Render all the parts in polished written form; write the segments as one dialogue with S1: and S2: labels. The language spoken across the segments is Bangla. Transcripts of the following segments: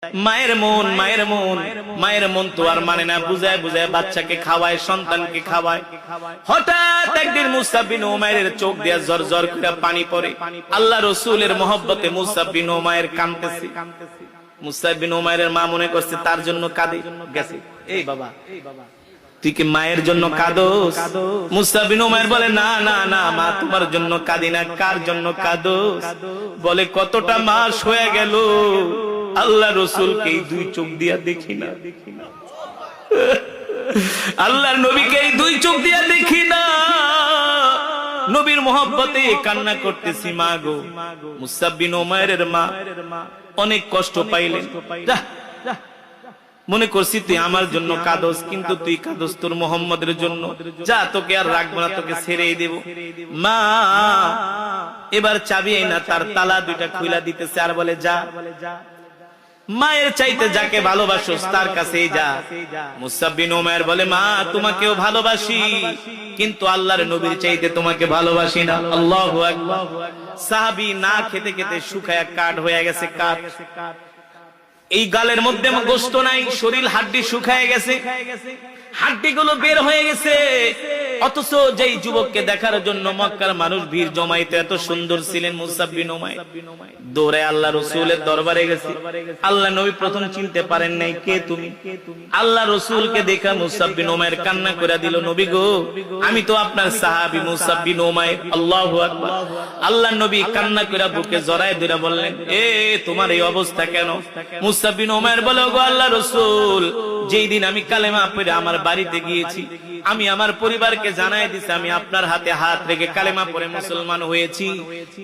S1: মায়ের মন মায়ের মন তো আর মানে না, বুঝায় বুঝায় বাচ্চাকে খাওয়ায়, সন্তানকে খাওয়ায়। হঠাৎ একদিন মুসআব বিন উমাইরের চোখ দিয়া ঝরঝর করে পানি পড়ে। আল্লাহ রাসূলের মহব্বতে মুসআব বিন উমাইর কাঁদতেছে। মুসআব বিন উমাইরের মা মনে করছে তার জন্য কাঁদে গেছে। এই বাবা, তুই কি মায়ের জন্য কাঁদোস? মুসআব বিন উমাইর বলে, না না না মা, তোমার জন্য কাঁদি না। কার জন্য কাঁদোস? বলে, কতটা মাস হয়ে গেল আল্লাহ রসুলকে এই দুই চোখ দিয়া দেখি না, আল্লাহর নবীকে এই দুই চোখ দিয়া দেখি না। নবীর মহব্বতে কান্না করতেছি মা গো। মুসআব বিন উমাইরের মা অনেক কষ্ট পাইলেন। মনে করছি তুই আমার জন্য কাঁদোস, কিন্তু তুই কাঁদোস তোর মুহাম্মদের জন্য। যা, তোকে আর রাখবো না, তোকে ছেড়েই দেব। মা এবার চাবি না, তার তালা দুইটা খুইলা দিতেছে আর বলে, যা, মায়ের চাইতে যাকে ভালোবাসোস তার কাছেই যা। মুসআব বিন উমাইর বলে, মা তোমাকেও ভালোবাসি, কিন্তু আল্লাহর নবীর চাইতে তোমাকে ভালোবাসি না। আল্লাহু আকবার। সাহাবী না খেতে খেতে শুকায়া কাঠ হয়ে গেছে। কাঠ, এই গালের মধ্যে গোশত নাই, শরীর হাড্ডি শুকায় গেছে, হাড্ডিগুলো বের হয়ে গেছে। অথচ যেই যুবককে দেখার জন্য মক্কার মানুষ ভিড় জমাইতে এত সুন্দর ছিলেন মুসআব বিন উমাইর, দৌড়ে আল্লাহ রাসূলের দরবারে গেছে। আল্লাহ নবী প্রথম চিনতে পারেন নাই, কে তুমি? আল্লাহ রাসূলকে দেখা মুসআব বিন উমাইর কান্না করে দিল, নবী গো, আমি তো আপনার সাহাবী মুসআব বিন উমাইর। আল্লাহু আকবার। আল্লাহ নবী কান্না করে বুকে জড়ায় ধরে বললেন, এ তোমার এই অবস্থা কেন? মুসআব বিন উমাইর বলে, গো আল্লাহ রাসূল, যেই দিন আমি কালেমা পড়ে আমার বাড়িতে গিয়েছি, আমি আমার পরিবারকে জানাই দিছি আমি আপনার হাতে হাত রেখে কালেমা পড়ে মুসলমান হয়েছি।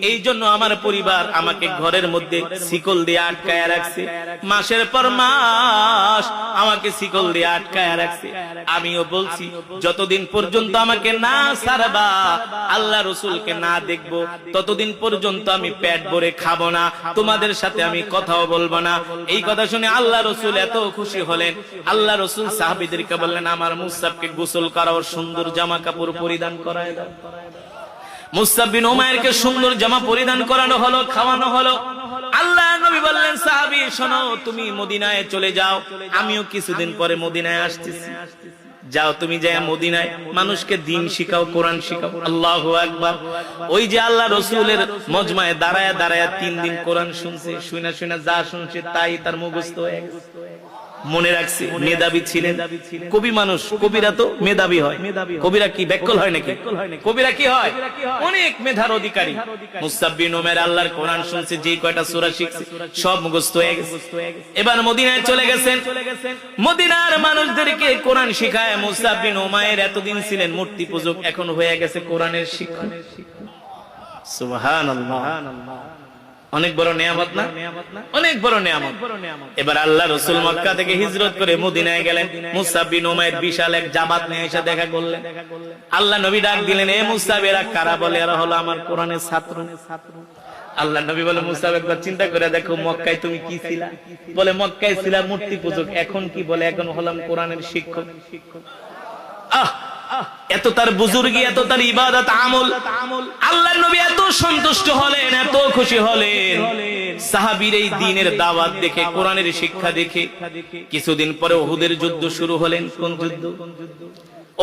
S1: এই জন্য আমার পরিবার আমাকে ঘরের মধ্যে শিকল দিয়ে আটকায় রাখছে, মাসের পর মাস আমাকে শিকল দিয়ে আটকায় রাখছে। আমিও বলছি, যতদিন পর্যন্ত আমাকে না ছাড়বা, আল্লাহ রাসূলকে না দেখবো, ততদিন পর্যন্ত আমি পেট ভরে খাবো না, তোমাদের সাথে আমি কথাও বলবো না। এই কথা শুনে আল্লাহ রাসূল এত খুশি হলেন। আল্লাহ রাসূল সাহাবীদেরকে বললেন, আমার মুসআবকে গোসল করাও, সুন্দর জামা কাপড় পরিধান করায় দাও। মুসআব বিন উমাইরকে সুন্দর জামা পরিধান করানো হলো, খাওয়ানো হলো। আল্লাহ নবী বললেন, সাহাবী শোনো, তুমি মদিনায় চলে যাও, আমিও কিছুদিন পরে মদিনায় আসতেছি। যাও, তুমি যাও মদিনায় মানুষকে দ্বীন শিখাও, কোরআন শিখাও। আল্লাহু আকবার। ওই যে আল্লাহ রাসূলের মজমায় দাঁড়ায়া দাঁড়ায়া 3 দিন কোরআন শুনছে, শুনা শুনা যা শুনছে তাই তার মুখস্থ হয়ে গেছে, মনে রাখছে। মেধাবী ছিলেন, কবি মানুষ। কবিরা তো মেধাবী হয়। কবিরা কি ব্যাকল হয় নাকি? কবিরা কি হয়? অনেক মেধার অধিকারী। মুসআব বিন উমাইর আল্লাহর কোরআন শুনছে, যে কয়টা সূরা শিখছে সব মুখস্থ হয়ে গেছে। এবার মদিনায় চলে গেছেন, মদিনার মানুষদেরকে কোরআন শিখায়। মুসআব বিন উমাইর এতদিন ছিলেন মূর্তি পূজক, এখন হয়ে গেছে কোরআনের শিক্ষক। সুবহানাল্লাহ। অনেক বড় নিয়ামত না? অনেক বড় নিয়ামত। এবার আল্লাহ রাসূল মক্কা থেকে হিজরত করে মদিনায় গেলেন। মুসআব বিন উমাইর বিশাল এক জামাত নিয়ে এসে দেখা করলেন। আল্লাহ নবী ডাক দিলেন, এ মুসআব, এরা কারা? বলে, এরা হলো আমার কোরআনের ছাত্র। আল্লাহ নবী বলে, মুসআব একবার চিন্তা করে দেখো, মক্কায় তুমি কি ছিলা? বলে, মক্কায় ছিলাম মূর্তি পূজক। এখন কি? বলে, এখন হলাম কোরআনের শিক্ষক। আহ, এত তার বুজুর্গি, এত তার ইবাদত আমল। আল্লাহর নবী এত সন্তুষ্ট হলেন, এত খুশি হলেন সাহাবীর এই দ্বীনের দাওয়াত দেখে, কোরআনের শিক্ষা দেখে। কিছুদিন পরে উহুদের যুদ্ধ শুরু হলেন। কোন যুদ্ধ?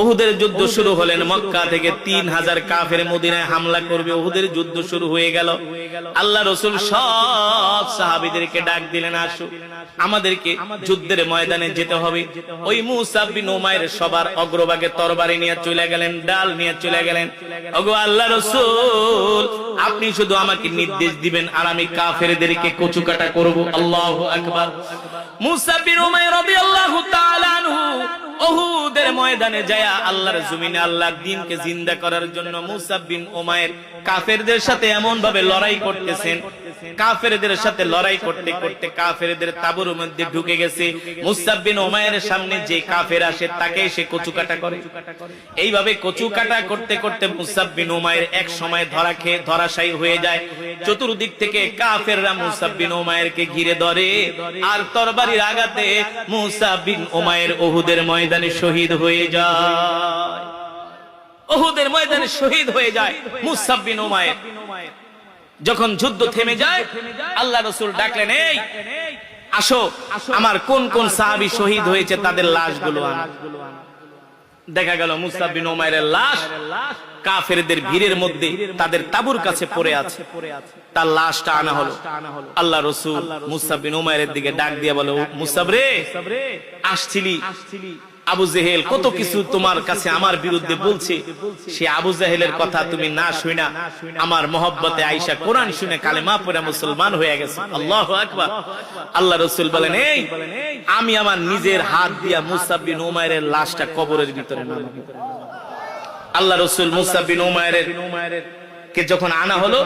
S1: উহুদের যুদ্ধ শুরু হলেন। মক্কা থেকে 3000 কাফের মদিনায় হামলা করবে, উহুদের যুদ্ধ শুরু হয়ে গেল। আল্লাহ রাসূল সব সাহাবীদেরকে ডাক দিলেন, আসো, আমাদেরকে যুদ্ধের ময়দানে যেতে হবে। ওই মুসআব বিন উমাইর সবার অগ্রভাগে তরবারি নিয়ে চলে গেলেন, ডাল নিয়ে চলে গেলেন। ওগো আল্লাহ রাসূল, আপনি শুধু আমাকে নির্দেশ দিবেন আর আমি কাফেরদেরকে কচুকাটা করব। আল্লাহু আকবার। মুসআব বিন উমাইর রাদিয়াল্লাহু তাআলা আনহু উহুদের ময়দানে যায় আল্লাহর জমিনে আল্লাহর দ্বীনকে জিন্দা করার জন্য মুসআব বিন উমাইর কাফেরদের সাথে এমন ভাবে লড়াই করতেছেন, কাফেরদের সাথে লড়াই করতে করতে কাফেরদের তাঁবুর মধ্যে ঢুকে গেছে। মুসআব বিন উমাইরের সামনে যে কাফের আসে তাকে সে কচুকাটা করে। এইভাবে কচুকাটা করতে করতে মুসআব বিন উমাইর এক সময় ধরাশায়ী হয়ে যায়। চতুর্দিক থেকে কাফেররা মুসআব বিন উমাইরকে ঘিরে ধরে, আর তরবারির আঘাতে মুসআব বিন উমাইর উহুদের ময়দানে শহীদ হয়ে যায়। উহুদের ময়দানে শহীদ হয়ে যায় মুসআব বিন উমাইর। যখন যুদ্ধ থেমে যায়, আল্লাহ রাসূল ডাকলেন, এই আসো আমার কোন কোন সাহাবী শহীদ হয়েছে তাদের লাশগুলো আনো। দেখা গেল মুসআব বিন উমাইরের লাশ কাফেরদের ভিড়ের মধ্যে তাদের তাঁবুর কাছে পড়ে আছে, তার লাশটা আনা হলো। আল্লাহ রাসূল মুসআব বিন উমাইরের দিকে ডাক দিয়ে বলে, মুসআব রে, আসছিলি, আবু জেহেল কত কিছু তোমার কাছে আমার বিরুদ্ধে বলছে, সে আবু জেহেলের কথা তুমি না শুনা আমার মহব্বতে আয়েশা কোরআন শুনে কালেমা পড়ে মুসলমান হয়ে গেছে। আল্লাহু আকবার। আল্লাহ রাসূল বলেন, এই আমি আমার নিজের হাত দিয়া মুসআব বিন উমাইরের লাশটা কবরের ভিতরে নামাবো। আল্লাহ রাসূল মুসআব বিন উমাইরের কে যখন আনা হলো